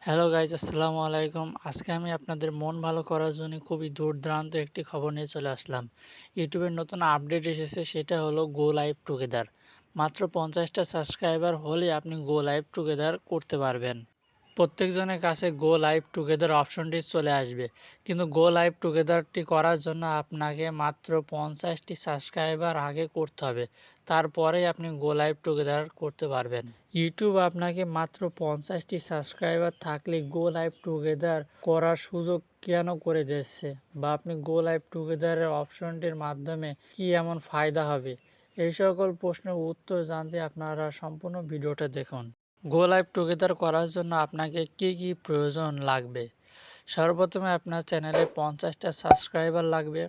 Hello guys, আসসালামু আলাইকুম। আজকে আমি আপনাদের মন ভালো করার জন্য খুবই দুর্দান্ত একটি খবর নিয়ে চলে আসলাম। ইউটিউবের নতুন আপডেট এসেছে, সেটা হলো গো লাইভ টুগেদার। মাত্র 50টা সাবস্ক্রাইবার হলে আপনি গো লাইভ টুগেদার করতে পারবেন। প্রত্যেকজনের কাছে গো লাইভ টুগেদার অপশনটি চলে আসবে, কিন্তু গো লাইভ টুগেদারটি করার জন্য আপনাকে মাত্র 50টি সাবস্ক্রাইবার আগে করতে হবে। তারপরেই আপনি গো লাইভ টুগেদার করতে পারবেন। ইউটিউব আপনাকে মাত্র 50টি সাবস্ক্রাইবার থাকলে গো লাইভ টুগেদার করার সুযোগ কেন করে দিচ্ছে, বা আপনি গো লাইভ টুগেদারের অপশনটির মাধ্যমে কি এমন ফায়দা হবে, এই সকল প্রশ্নের উত্তর জানতে আপনারা সম্পূর্ণ ভিডিওটা দেখুন। গো লাইভ টুগেদার করার জন্য আপনাকে কি কি প্রয়োজন লাগবে? সর্বপ্রথমে আপনার চ্যানেলে 50টা সাবস্ক্রাইবার লাগবে।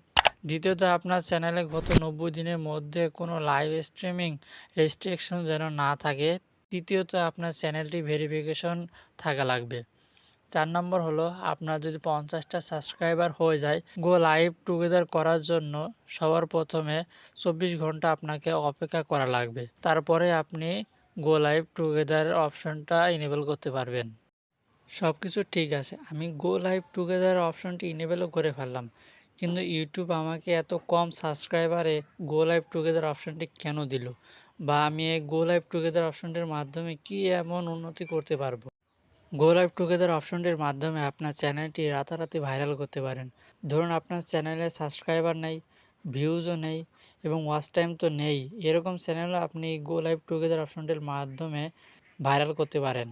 দ্বিতীয়ত, আপনার চ্যানেলে গত 90 দিনের মধ্যে কোনো লাইভ স্ট্রিমিং রেস্ট্রিকশন যেন না থাকে। তৃতীয়ত, আপনার চ্যানেলটি ভেরিফিকেশন থাকা লাগবে। 4 নম্বর হলো, আপনার যদি 50টা সাবস্ক্রাইবার হয়ে যায়, গো লাইভ টুগেদার করার জন্য সবার প্রথমে 24 ঘন্টা আপনাকে অপেক্ষা করা লাগবে। তারপরে আপনি গো লাইভ টুগেদার অপশনটা ইনেবল করতে পারবেন। সব কিছু ঠিক আছে, আমি গো লাইভ টুগেদার অপশনটি ইনেবলও করে ফেললাম, কিন্তু ইউটিউব আমাকে এত কম সাবস্ক্রাইবারে গো লাইভ টুগেদার অপশনটি কেন দিল, বা আমি এই গো লাইভ টুগেদার অপশনটির মাধ্যমে কি এমন উন্নতি করতে পারবো? গো লাইভ টুগেদার অপশনটির মাধ্যমে আপনার চ্যানেলটি রাতারাতি ভাইরাল করতে পারেন। ধরুন আপনার চ্যানেলে সাবস্ক্রাইবার নেই, ভিউজও নেই এবং ওয়াচ টাইম তো নেই, এরকম চ্যানেলও আপনি গো লাইভ টুগেদার অপশনটির মাধ্যমে ভাইরাল করতে পারেন।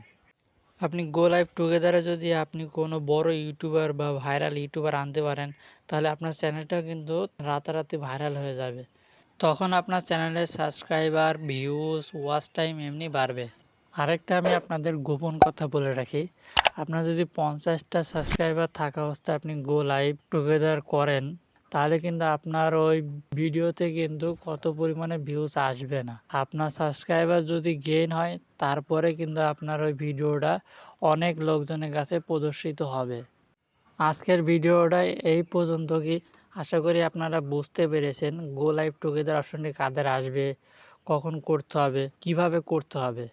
আপনি গো লাইভ টুগেদারে যদি আপনি কোনো বড় ইউটিউবার বা ভাইরাল ইউটিউবার আনতে পারেন, তাহলে আপনার চ্যানেলটাও কিন্তু রাতারাতি ভাইরাল হয়ে যাবে। তখন আপনার চ্যানেলের সাবস্ক্রাইবার, ভিউজ, ওয়াচ টাইম এমনি বাড়বে। আরেকটা আমি আপনাদের গোপন কথা বলে রাখি, আপনার যদি 50টা সাবস্ক্রাইবার থাকা অবস্থায় আপনি গো লাইভ টুগেদার করেন, তাহলে কিন্তু আপনার ওই ভিডিওতে কিন্তু কত পরিমাণে ভিউজ আসবে না। আপনার সাবস্ক্রাইবার যদি গেইন হয়, তারপরে কিন্তু আপনার ওই ভিডিওটা অনেক লোকজনের কাছে প্রদর্শিত হবে। আজকের ভিডিওটা এই পর্যন্ত। কি আশা করি আপনারা বুঝতে পেরেছেন গো লাইভ টুগেদার অপশনটি কাদের আসবে, কখন করতে হবে, কিভাবে করতে হবে।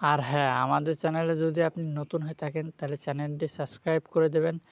আর হ্যাঁ, আমাদের চ্যানেলে যদি আপনি নতুন হয়ে থাকেন, তাহলে চ্যানেলটি সাবস্ক্রাইব করে দেবেন